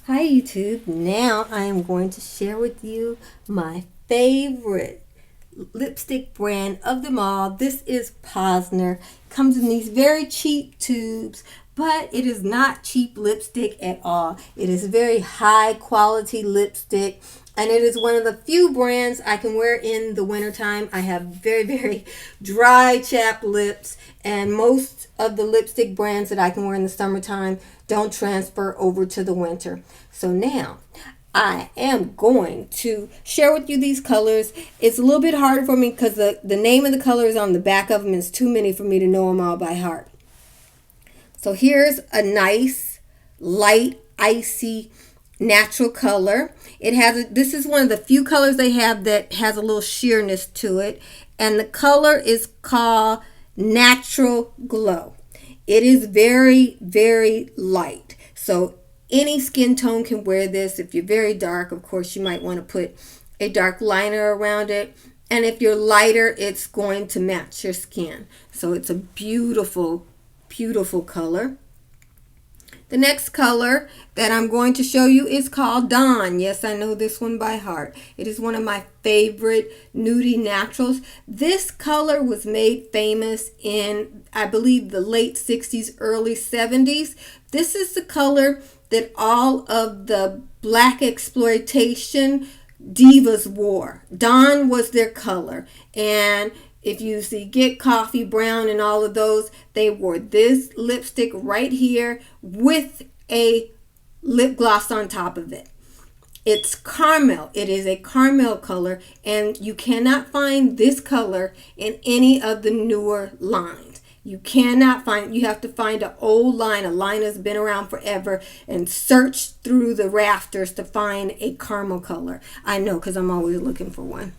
Hi YouTube. Now I am going to share with you my favorite lipstick brand of them all. This is Posner. Comes in these very cheap tubes, but it is not cheap lipstick at all. It is very high quality lipstick, and it is one of the few brands I can wear in the wintertime. I have very dry chapped lips, and most of the lipstick brands that I can wear in the summertime don't transfer over to the winter. So now I am going to share with you these colors. It's a little bit harder for me because the name of the colors on the back of them is too many for me to know them all by heart. So here's a nice, light, icy, natural color. This is one of the few colors they have that has a little sheerness to it. And the color is called Natural Glow. It is very light. So any skin tone can wear this. If you're very dark, of course, you might want to put a dark liner around it. And if you're lighter, it's going to match your skin. So it's a beautiful color. The next color that I'm going to show you is called Dawn. Yes, I know this one by heart. It is one of my favorite nudie naturals. This color was made famous in, I believe, the late 60s, early 70s. This is the color that all of the black exploitation divas wore. Dawn was their color. And if you see Get Coffee Brown and all of those, they wore this lipstick right here with a lip gloss on top of it. It's caramel. It is a caramel color, and you cannot find this color in any of the newer lines. You cannot find, you have to find an old line, a line that's been around forever, and search through the rafters to find a caramel color. I know, because I'm always looking for one.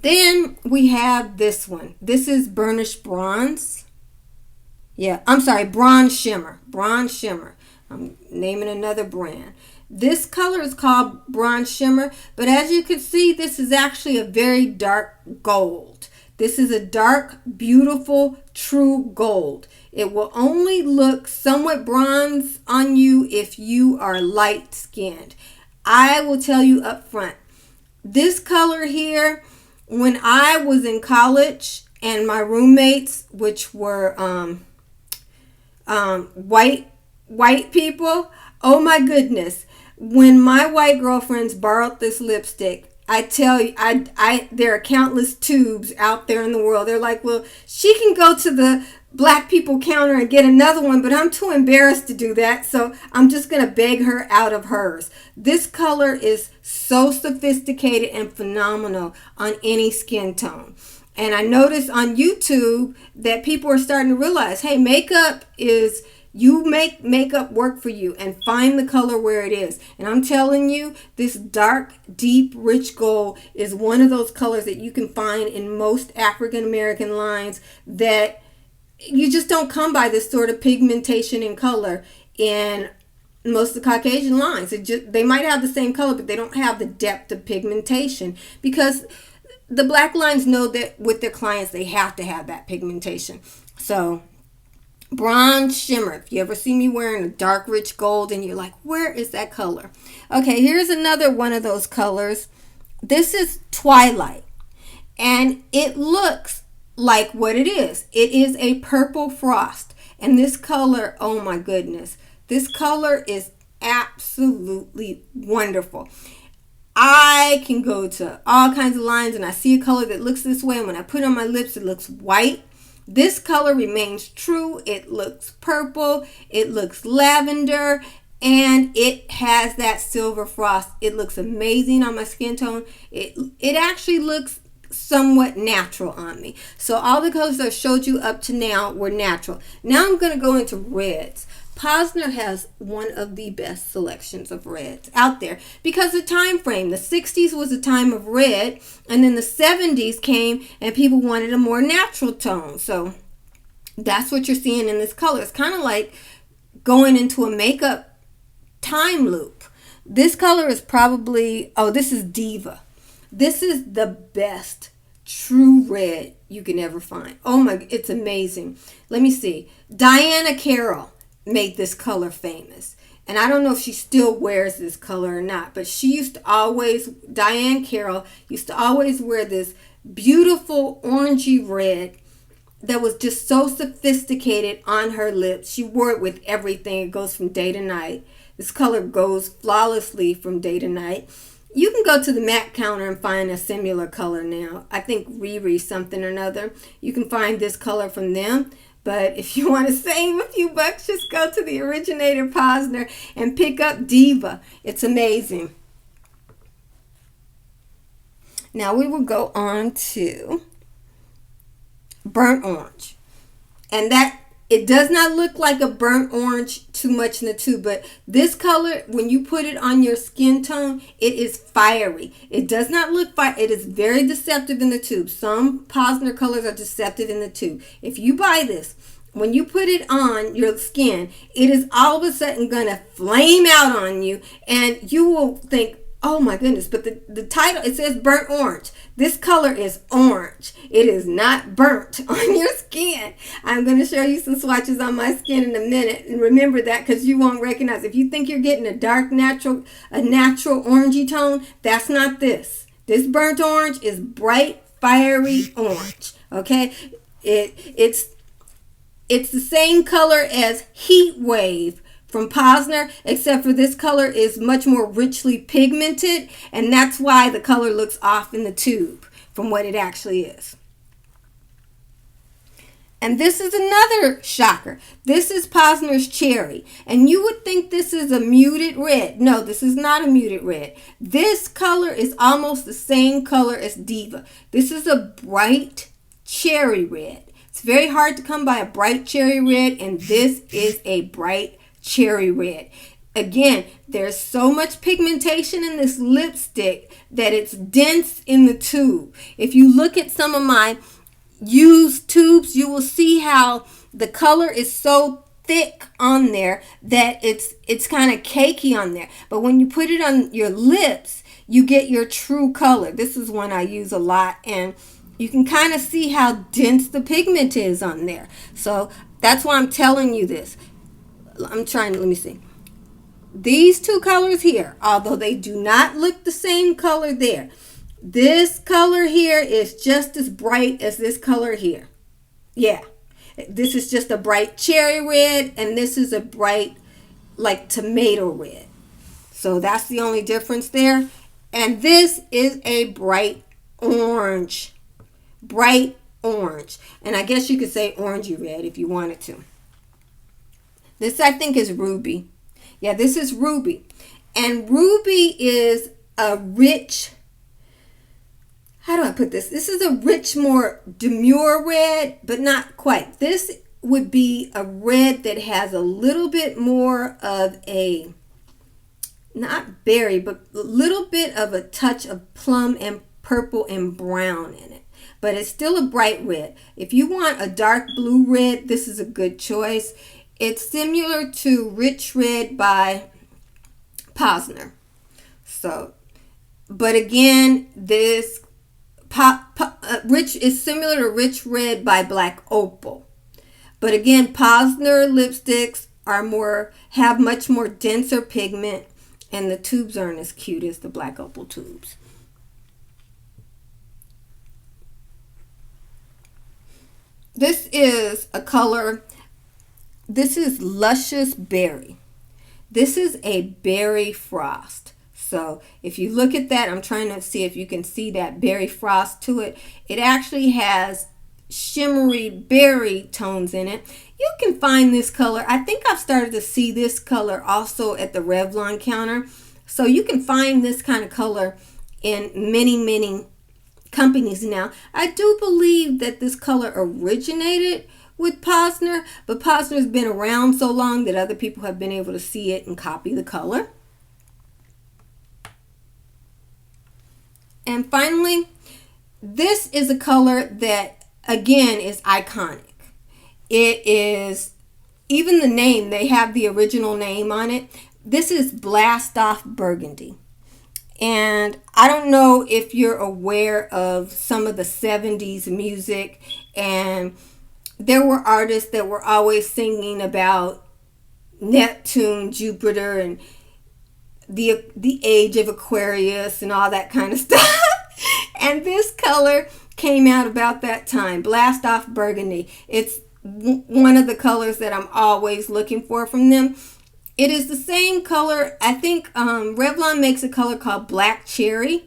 Then we have this one. This is Burnished Bronze. Yeah, I'm sorry, Bronze Shimmer. Bronze Shimmer. I'm naming another brand. This color is called Bronze Shimmer, but as you can see, this is actually a very dark gold. This is a dark, beautiful, true gold. It will only look somewhat bronze on you if you are light skinned. I will tell you up front, this color here, when I was in college and my roommates, which were white people, oh my goodness, when my white girlfriends borrowed this lipstick, I tell you, there are countless tubes out there in the world. They're like, well, she can go to the black people counter and get another one, but I'm too embarrassed to do that, so I'm just going to beg her out of hers. This color is so sophisticated and phenomenal on any skin tone. And I noticed on YouTube that people are starting to realize, hey, makeup is, you make makeup work for you, and find the color where it is. And I'm telling you, this dark, deep, rich gold is one of those colors that you can find in most African American lines that you just don't come by this sort of pigmentation and color in most of the Caucasian lines. They might have the same color, but they don't have the depth of pigmentation, because the black lines know that with their clients they have to have that pigmentation. So Bronze Shimmer, if you ever see me wearing a dark rich gold and you're like, where is that color? Okay, here's another one of those colors. This is Twilight, and it looks like what it is. It is a purple frost, and this color, oh my goodness, this color is absolutely wonderful. I can go to all kinds of lines and I see a color that looks this way, and when I put it on my lips, it looks white. This color remains true. It looks purple, it looks lavender, and it has that silver frost. It looks amazing on my skin tone. It actually looks somewhat natural on me. So all the colors I showed you up to now were natural. Now I'm going to go into reds. Posner has one of the best selections of reds out there because the time frame, the 60s was a time of red, and then the 70s came and people wanted a more natural tone. So that's what you're seeing in this color. It's kind of like going into a makeup time loop. This color is probably, oh, this is Diva. This is the best true red you can ever find. Oh my, it's amazing. Let me see. Diana Carroll made this color famous. And I don't know if she still wears this color or not, but she used to always, Diane Carroll used to always wear this beautiful orangey red that was just so sophisticated on her lips. She wore it with everything. It goes from day to night. This color goes flawlessly from day to night. You can go to the MAC counter and find a similar color now. I think Riri something or another. You can find this color from them. But if you want to save a few bucks, just go to the originator Posner and pick up Diva. It's amazing. Now we will go on to burnt orange. And that, it does not look like a burnt orange too much in the tube, but this color, when you put it on your skin tone, it is fiery. It does not look fire. It is very deceptive in the tube. Some Posner colors are deceptive in the tube. If you buy this, when you put it on your skin, it is all of a sudden going to flame out on you, and you will think, oh my goodness, but the title, it says burnt orange. This color is orange. It is not burnt on your skin. I'm going to show you some swatches on my skin in a minute. And remember that, because you won't recognize. If you think you're getting a dark natural orangey tone, that's not this. This burnt orange is bright, fiery orange. Okay? It's the same color as Heat Wave from Posner, except for this color is much more richly pigmented, and that's why the color looks off in the tube from what it actually is. And this is another shocker. This is Posner's Cherry, and you would think this is a muted red. No, this is not a muted red. This color is almost the same color as Diva. This is a bright cherry red. It's very hard to come by a bright cherry red, and this is a bright cherry red. Again, there's so much pigmentation in this lipstick that it's dense in the tube. If you look at some of my used tubes, you will see how the color is so thick on there that it's kind of cakey on there. But when you put it on your lips, you get your true color. This is one I use a lot, and you can kind of see how dense the pigment is on there. So that's why I'm telling you this. Let me see. These two colors here, although they do not look the same color there, this color here is just as bright as this color here. Yeah. This is just a bright cherry red, and this is a bright, like, tomato red. So that's the only difference there. And this is a bright orange. Bright orange. And I guess you could say orangey red if you wanted to. This, I think, is Ruby. Yeah, this is Ruby. And Ruby is a rich, how do I put this? This is a rich, more demure red, but not quite. This would be a red that has a little bit more of a, not berry, but a little bit of a touch of plum and purple and brown in it. But it's still a bright red. If you want a dark blue red, this is a good choice. It's similar to Rich Red by Posner. So, but again, this Rich is similar to Rich Red by Black Opal. But again, Posner lipsticks have much more denser pigment, and the tubes aren't as cute as the Black Opal tubes. This is a color. This is Luscious Berry. This is a berry frost. So if you look at that, I'm trying to see if you can see that berry frost to it. It actually has shimmery berry tones in it. You can find this color. I think I've started to see this color also at the Revlon counter. So you can find this kind of color in many, many companies now. I do believe that this color originated with Posner, but Posner's been around so long that other people have been able to see it and copy the color. And finally, this is a color that, again, is iconic. It is, even the name, they have the original name on it. This is Blast Off Burgundy. And I don't know if you're aware of some of the 70s music, and there were artists that were always singing about Neptune, Jupiter, and the age of Aquarius and all that kind of stuff. And this color came out about that time, Blast Off Burgundy. It's one of the colors that I'm always looking for from them. It is the same color. I think Revlon makes a color called Black Cherry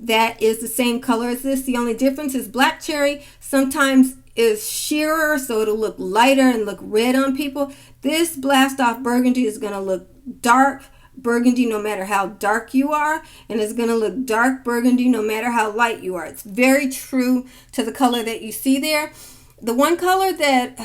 that is the same color as this. The only difference is Black Cherry sometimes is sheerer, so it'll look lighter and look red on people. This Blast Off Burgundy is going to look dark burgundy no matter how dark you are, and it's going to look dark burgundy no matter how light you are. It's very true to the color that you see there. The one color that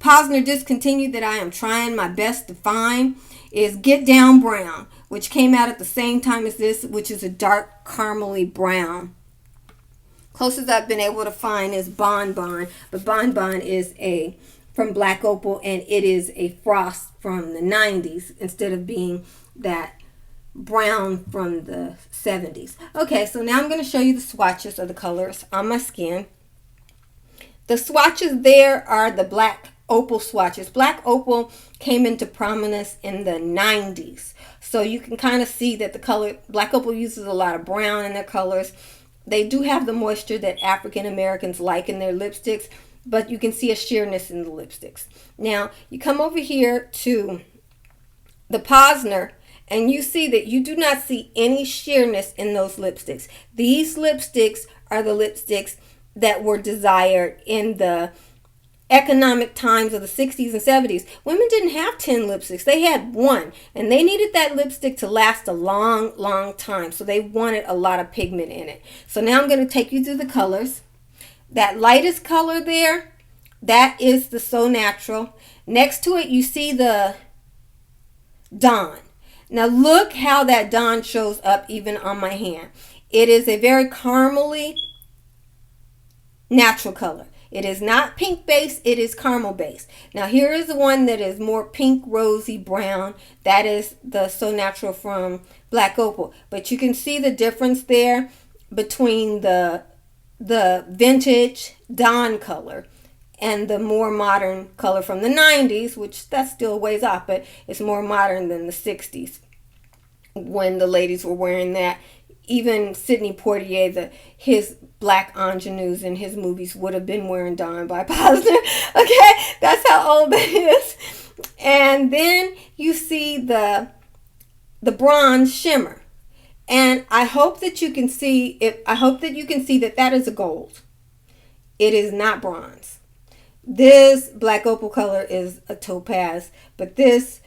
Posner discontinued that I am trying my best to find is Get Down Brown, which came out at the same time as this, which is a dark caramely brown. Closest I've been able to find is Bon Bon, but Bon Bon is from Black Opal, and it is a frost from the 90s instead of being that brown from the 70s. Okay, so now I'm going to show you the swatches of the colors on my skin. The swatches there are the Black Opal swatches. Black Opal came into prominence in the 90s. So you can kind of see that the color, Black Opal uses a lot of brown in their colors. They do have the moisture that African Americans like in their lipsticks, but you can see a sheerness in the lipsticks. Now, you come over here to the Posner, and you see that you do not see any sheerness in those lipsticks. These lipsticks are the lipsticks that were desired in the economic times of the 60s and 70s. Women didn't have 10 lipsticks. They had one, and they needed that lipstick to last a long, long time. So they wanted a lot of pigment in it. So now I'm going to take you through the colors. That lightest color there, that is the So Natural. Next to it, you see the Dawn. Now look how that Dawn shows up even on my hand. It is a very caramely natural color. It is not pink base, it is caramel base. Now here is the one that is more pink, rosy, brown. That is the So Natural from Black Opal. But you can see the difference there between the vintage Dawn color and the more modern color from the 90s, which that's still a ways off, but it's more modern than the 60s when the ladies were wearing that. Even Sidney Poitier, his black ingenues in his movies would have been wearing Dawn by Posner. Okay, that's how old that is. And then you see the bronze shimmer. And I hope that you can see it. I hope that you can see that that is a gold. It is not bronze. This Black Opal color is a topaz, but this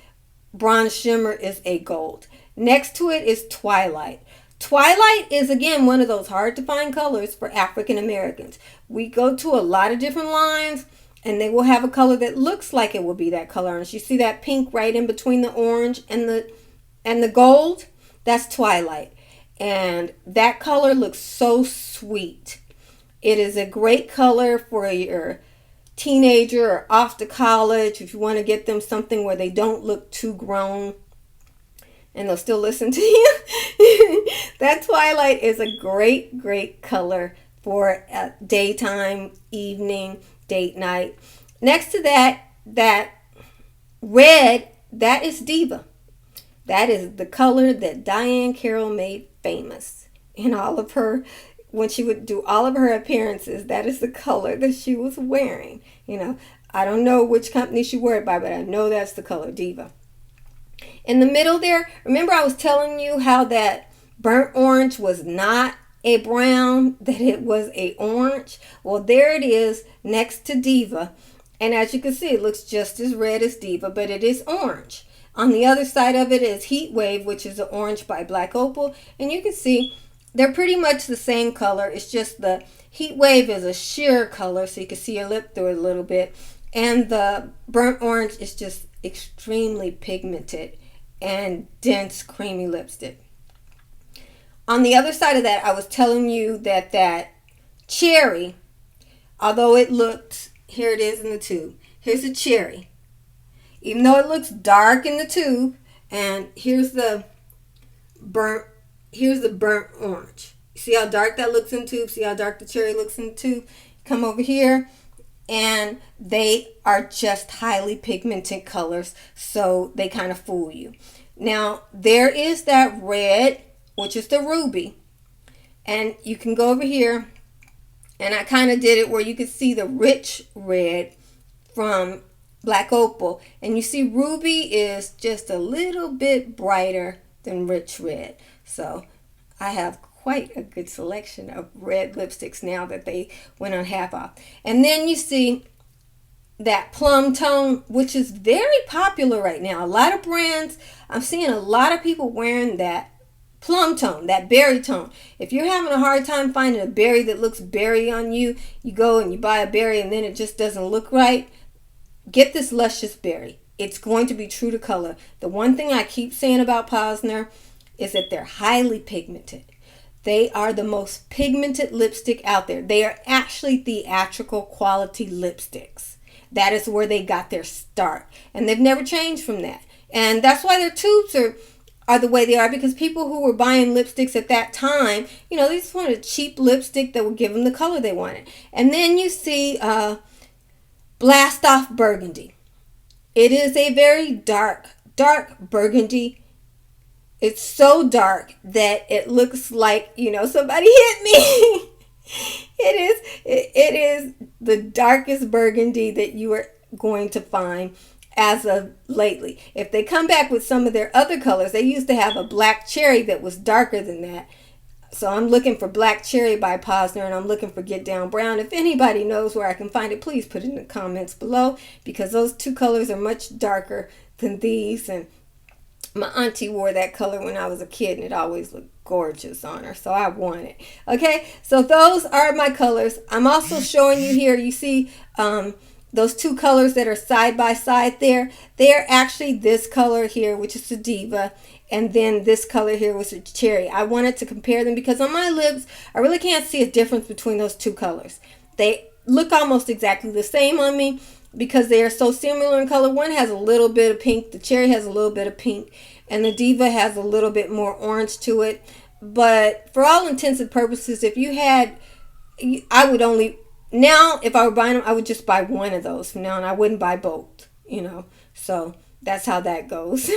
bronze shimmer is a gold. Next to it is Twilight. Twilight is, again, one of those hard to find colors for African Americans. We go to a lot of different lines, and they will have a color that looks like it will be that color. And you see that pink right in between the orange and the gold? That's Twilight. And that color looks so sweet. It is a great color for your teenager or off to college if you want to get them something where they don't look too grown and they'll still listen to you. That Twilight is a great, great color for daytime, evening, date night. Next to that red, that is Diva. That is the color that Diane Carroll made famous in all of her, when she would do all of her appearances. That is the color that she was wearing. You know, I don't know which company she wore it by, but I know that's the color, Diva. In the middle there, remember I was telling you how that burnt orange was not a brown, that it was a orange? Well, there it is next to Diva. And as you can see, it looks just as red as Diva, but it is orange. On the other side of it is Heat Wave, which is an orange by Black Opal. And you can see they're pretty much the same color. It's just the Heat Wave is a sheer color, so you can see your lip through it a little bit. And the burnt orange is just extremely pigmented and dense, creamy lipstick. On the other side of that, I was telling you that cherry, although it looked, here it is in the tube. Here's the cherry. Even though it looks dark in the tube, and here's the burnt orange. See how dark that looks in the tube? See how dark the cherry looks in the tube? Come over here, and they are just highly pigmented colors, so they kind of fool you. Now, there is that red, which is the ruby, and you can go over here, and I kind of did it where you can see the rich red from Black Opal, and you see ruby is just a little bit brighter than rich red. So I have quite a good selection of red lipsticks now that they went on half off. And then you see that plum tone, which is very popular right now. A lot of brands, I'm seeing a lot of people wearing that plum tone, that berry tone. If you're having a hard time finding a berry that looks berry on you, you go and you buy a berry and then it just doesn't look right, get this luscious berry. It's going to be true to color. The one thing I keep saying about Posner is that they're highly pigmented. They are the most pigmented lipstick out there. They are actually theatrical quality lipsticks. That is where they got their start. And they've never changed from that. And that's why their tubes are the way they are, because people who were buying lipsticks at that time, you know, they just wanted a cheap lipstick that would give them the color they wanted. And then you see Blast Off Burgundy. It is a very dark burgundy. It's so dark that it looks like, you know, somebody hit me. It is the darkest burgundy that you are going to find as of lately. If they come back with some of their other colors, they used to have a black cherry that was darker than that. So I'm looking for Black Cherry by Posner, and I'm looking for Get Down Brown. If anybody knows where I can find it, please put it in the comments below, because those two colors are much darker than these. And my auntie wore that color when I was a kid, and it always looked gorgeous on her, so I want it. Okay, so those are my colors. I'm also showing you here, you see those two colors that are side by side there. They're actually this color here, which is the Diva, and then this color here was a Cherry. I wanted to compare them because on my lips, I really can't see a difference between those two colors. They look almost exactly the same on me because they are so similar in color. One has a little bit of pink, the Cherry has a little bit of pink, and the Diva has a little bit more orange to it. But for all intents and purposes, if you had, I would only, now if I were buying them, I would just buy one of those from now on. I wouldn't buy both, you know. So that's how that goes.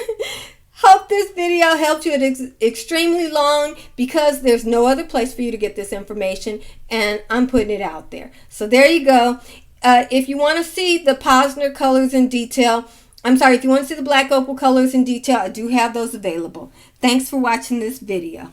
Hope this video helped you. It's extremely long because there's no other place for you to get this information, and I'm putting it out there. So there you go. If you want to see the Posner colors in detail, if you want to see the Black Opal colors in detail, I do have those available. Thanks for watching this video.